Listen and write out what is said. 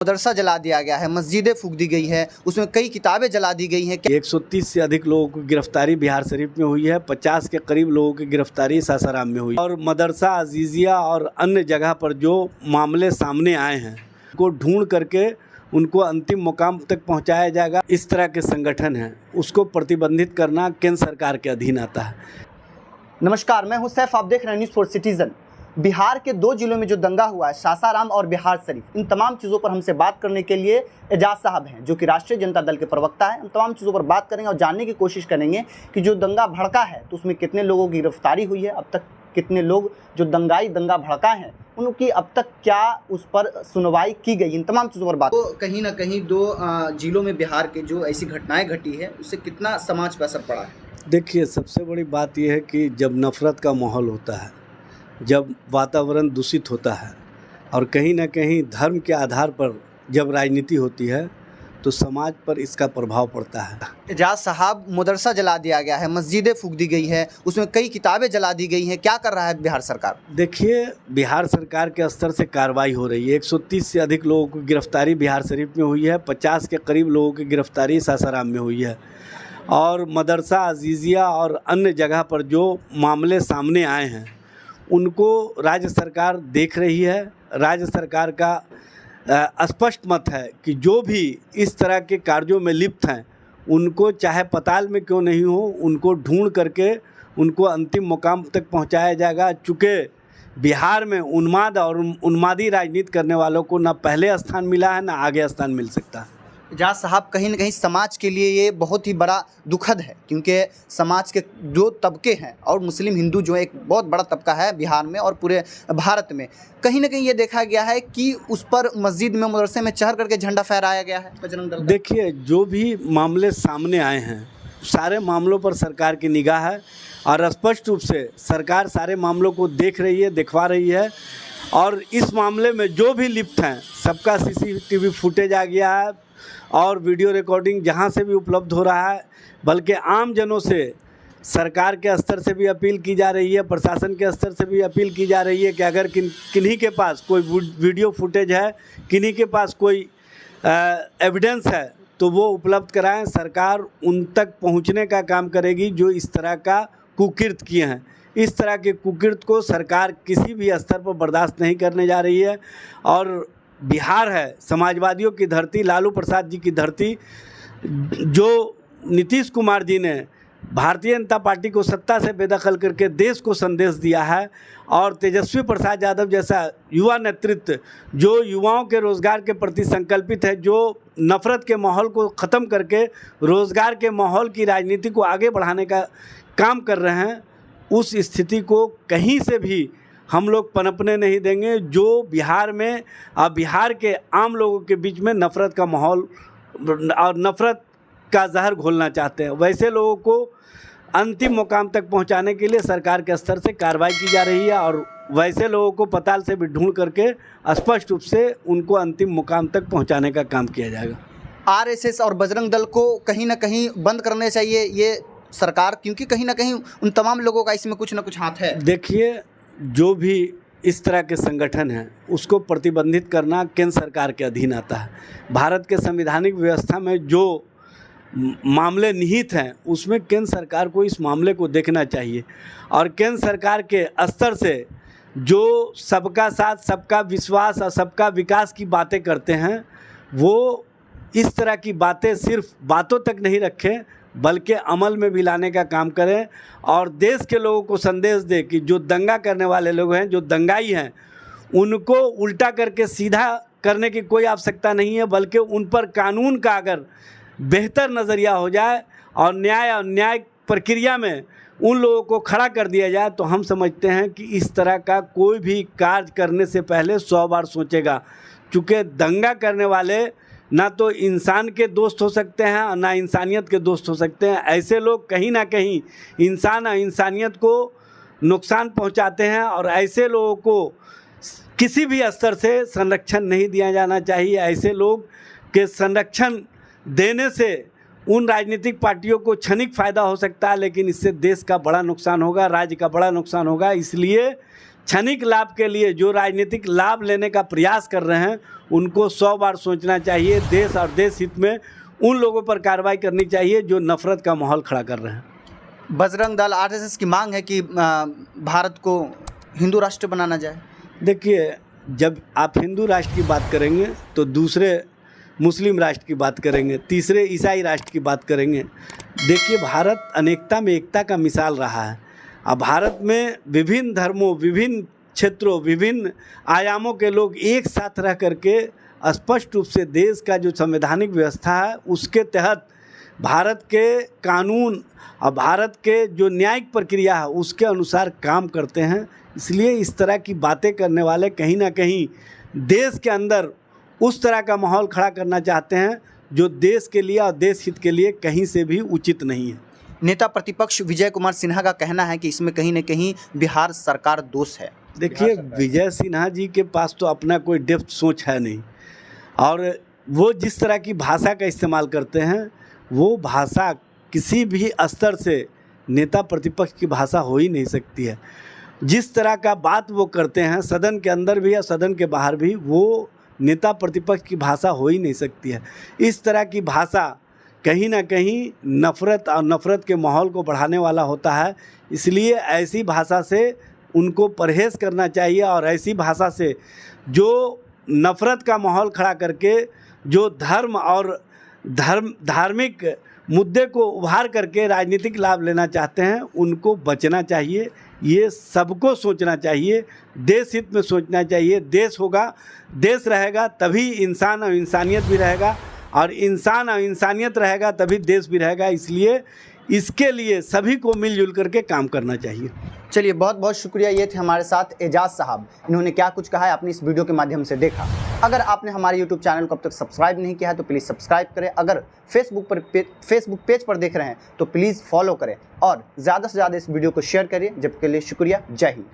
मदरसा जला दिया गया है, मस्जिदें फूंक दी गई है, उसमें कई किताबें जला दी गई हैं। 130 से अधिक लोगों की गिरफ्तारी बिहार शरीफ में हुई है। 50 के करीब लोगों की गिरफ्तारी सासाराम में हुई और मदरसा अजीजिया और अन्य जगह पर जो मामले सामने आए हैं को ढूंढ करके उनको अंतिम मुकाम तक पहुंचाया जाएगा। इस तरह के संगठन हैं उसको प्रतिबंधित करना केंद्र सरकार के अधीन आता है। नमस्कार, मैं हूं सैफ, आप देख रहे हैं न्यूज़ फॉर सिटीजन। बिहार के दो जिलों में जो दंगा हुआ है, सासाराम और बिहार शरीफ, इन तमाम चीज़ों पर हमसे बात करने के लिए एजाज साहब हैं जो कि राष्ट्रीय जनता दल के प्रवक्ता हैं। हम तमाम चीज़ों पर बात करेंगे और जानने की कोशिश करेंगे कि जो दंगा भड़का है तो उसमें कितने लोगों की गिरफ्तारी हुई है, अब तक कितने लोग जो दंगा भड़का हैं उनकी अब तक क्या उस पर सुनवाई की गई, इन तमाम चीज़ों पर बात। तो कहीं ना कहीं दो जिलों में बिहार के जो ऐसी घटनाएं घटी है उससे कितना समाज पर असर पड़ा है? देखिए, सबसे बड़ी बात यह है कि जब नफ़रत का माहौल होता है, जब वातावरण दूषित होता है और कहीं ना कहीं धर्म के आधार पर जब राजनीति होती है तो समाज पर इसका प्रभाव पड़ता है। एजाज साहब, मदरसा जला दिया गया है, मस्जिदें फूंक दी गई है, उसमें कई किताबें जला दी गई हैं, क्या कर रहा है बिहार सरकार? देखिए, बिहार सरकार के स्तर से कार्रवाई हो रही है। 130 से अधिक लोगों की गिरफ्तारी बिहार शरीफ में हुई है। 50 के करीब लोगों की गिरफ्तारी सासाराम में हुई है और मदरसा अजीजिया और अन्य जगह पर जो मामले सामने आए हैं उनको राज्य सरकार देख रही है। राज्य सरकार का स्पष्ट मत है कि जो भी इस तरह के कार्यों में लिप्त हैं उनको चाहे पताल में क्यों नहीं हो, उनको ढूंढ करके उनको अंतिम मुकाम तक पहुंचाया जाएगा। चूँकि बिहार में उन्माद और उन्मादी राजनीति करने वालों को ना पहले स्थान मिला है ना आगे स्थान मिल सकता है। एजाज साहब, कहीं ना कहीं समाज के लिए ये बहुत ही बड़ा दुखद है क्योंकि समाज के जो तबके हैं और मुस्लिम हिंदू जो एक बहुत बड़ा तबका है बिहार में और पूरे भारत में, कहीं ना कहीं ये देखा गया है कि उस पर मस्जिद में, मदरसे में चढ़ करके झंडा फहराया गया है बजरंग दल का। देखिए, जो भी मामले सामने आए हैं सारे मामलों पर सरकार की निगाह है और स्पष्ट रूप से सरकार सारे मामलों को देख रही है, दिखवा रही है और इस मामले में जो भी लिप्त हैं सबका CCTV फुटेज आ गया है और वीडियो रिकॉर्डिंग जहां से भी उपलब्ध हो रहा है। बल्कि आम जनों से सरकार के स्तर से भी अपील की जा रही है, प्रशासन के स्तर से भी अपील की जा रही है कि अगर किन्हीं के पास कोई वीडियो फुटेज है, किन्हीं के पास कोई एविडेंस है तो वो उपलब्ध कराएं। सरकार उन तक पहुंचने का काम करेगी जो इस तरह का कुकृत्य किए हैं। इस तरह के कुकृत्य को सरकार किसी भी स्तर पर बर्दाश्त नहीं करने जा रही है और बिहार है समाजवादियों की धरती, लालू प्रसाद जी की धरती। जो नीतीश कुमार जी ने भारतीय जनता पार्टी को सत्ता से बेदखल करके देश को संदेश दिया है और तेजस्वी प्रसाद यादव जैसा युवा नेतृत्व जो युवाओं के रोज़गार के प्रति संकल्पित है, जो नफ़रत के माहौल को ख़त्म करके रोज़गार के माहौल की राजनीति को आगे बढ़ाने का काम कर रहे हैं, उस स्थिति को कहीं से भी हम लोग पनपने नहीं देंगे। जो बिहार में और बिहार के आम लोगों के बीच में नफ़रत का माहौल और नफ़रत का जहर घोलना चाहते हैं, वैसे लोगों को अंतिम मुकाम तक पहुंचाने के लिए सरकार के स्तर से कार्रवाई की जा रही है और वैसे लोगों को पताल से भी ढूंढ करके स्पष्ट रूप से उनको अंतिम मुकाम तक पहुंचाने का काम किया जाएगा। RSS और बजरंग दल को कहीं ना कहीं बंद करने चाहिए ये सरकार, क्योंकि कहीं ना कहीं उन तमाम लोगों का इसमें कुछ ना कुछ हाथ है। देखिए, जो भी इस तरह के संगठन हैं उसको प्रतिबंधित करना केंद्र सरकार के अधीन आता है। भारत के संवैधानिक व्यवस्था में जो मामले निहित हैं उसमें केंद्र सरकार को इस मामले को देखना चाहिए और केंद्र सरकार के स्तर से जो सबका साथ, सबका विश्वास और सबका विकास की बातें करते हैं वो इस तरह की बातें सिर्फ बातों तक नहीं रखें बल्कि अमल में भी लाने का काम करें और देश के लोगों को संदेश दे कि जो दंगा करने वाले लोग हैं, जो दंगाई हैं, उनको उल्टा करके सीधा करने की कोई आवश्यकता नहीं है, बल्कि उन पर कानून का अगर बेहतर नज़रिया हो जाए और न्याय प्रक्रिया में उन लोगों को खड़ा कर दिया जाए तो हम समझते हैं कि इस तरह का कोई भी कार्य करने से पहले 100 बार सोचेगा। चूँकि दंगा करने वाले ना तो इंसान के दोस्त हो सकते हैं और ना इंसानियत के दोस्त हो सकते हैं। ऐसे लोग कहीं ना कहीं इंसान और इंसानियत को नुकसान पहुंचाते हैं और ऐसे लोगों को किसी भी स्तर से संरक्षण नहीं दिया जाना चाहिए। ऐसे लोग के संरक्षण देने से उन राजनीतिक पार्टियों को क्षणिक फ़ायदा हो सकता है, लेकिन इससे देश का बड़ा नुकसान होगा, राज्य का बड़ा नुकसान होगा। इसलिए क्षणिक लाभ के लिए जो राजनीतिक लाभ लेने का प्रयास कर रहे हैं उनको 100 बार सोचना चाहिए। देश और देश हित में उन लोगों पर कार्रवाई करनी चाहिए जो नफरत का माहौल खड़ा कर रहे हैं। बजरंग दल आरएसएस की मांग है कि भारत को हिंदू राष्ट्र बनाना जाए। देखिए, जब आप हिंदू राष्ट्र की बात करेंगे तो दूसरे मुस्लिम राष्ट्र की बात करेंगे, तीसरे ईसाई राष्ट्र की बात करेंगे। देखिए, भारत अनेकता में एकता का मिसाल रहा है। अब भारत में विभिन्न धर्मों, विभिन्न क्षेत्रों, विभिन्न आयामों के लोग एक साथ रह करके स्पष्ट रूप से देश का जो संवैधानिक व्यवस्था है उसके तहत भारत के कानून और भारत के जो न्यायिक प्रक्रिया है उसके अनुसार काम करते हैं। इसलिए इस तरह की बातें करने वाले कहीं ना कहीं देश के अंदर उस तरह का माहौल खड़ा करना चाहते हैं जो देश के लिए और देश हित के लिए कहीं से भी उचित नहीं है। नेता प्रतिपक्ष विजय कुमार सिन्हा का कहना है कि इसमें कहीं न कहीं बिहार सरकार दोष है। देखिए, विजय सिन्हा जी के पास तो अपना कोई डेप्थ सोच है नहीं, और वो जिस तरह की भाषा का इस्तेमाल करते हैं वो भाषा किसी भी स्तर से नेता प्रतिपक्ष की भाषा हो ही नहीं सकती है। जिस तरह का बात वो करते हैं सदन के अंदर भी या सदन के बाहर भी, वो नेता प्रतिपक्ष की भाषा हो ही नहीं सकती है। इस तरह की भाषा कहीं ना कहीं नफ़रत और नफ़रत के माहौल को बढ़ाने वाला होता है। इसलिए ऐसी भाषा से उनको परहेज़ करना चाहिए, और ऐसी भाषा से जो नफ़रत का माहौल खड़ा करके जो धर्म और धार्मिक मुद्दे को उभार करके राजनीतिक लाभ लेना चाहते हैं उनको बचना चाहिए। ये सबको सोचना चाहिए, देश हित में सोचना चाहिए। देश होगा, देश रहेगा तभी इंसान और इंसानियत भी रहेगा, और इंसान और इंसानियत रहेगा तभी देश भी रहेगा। इसलिए इसके लिए सभी को मिलजुल करके काम करना चाहिए। चलिए, बहुत बहुत शुक्रिया। ये थे हमारे साथ एजाज साहब। इन्होंने क्या कुछ कहा है आपने इस वीडियो के माध्यम से देखा। अगर आपने हमारे यूट्यूब चैनल को अब तक सब्सक्राइब नहीं किया है तो प्लीज़ सब्सक्राइब करें। अगर फेसबुक पेज पर देख रहे हैं तो प्लीज़ फॉलो करें, और ज़्यादा से ज़्यादा इस वीडियो को शेयर करिए। जब के लिए शुक्रिया। जय हिंद।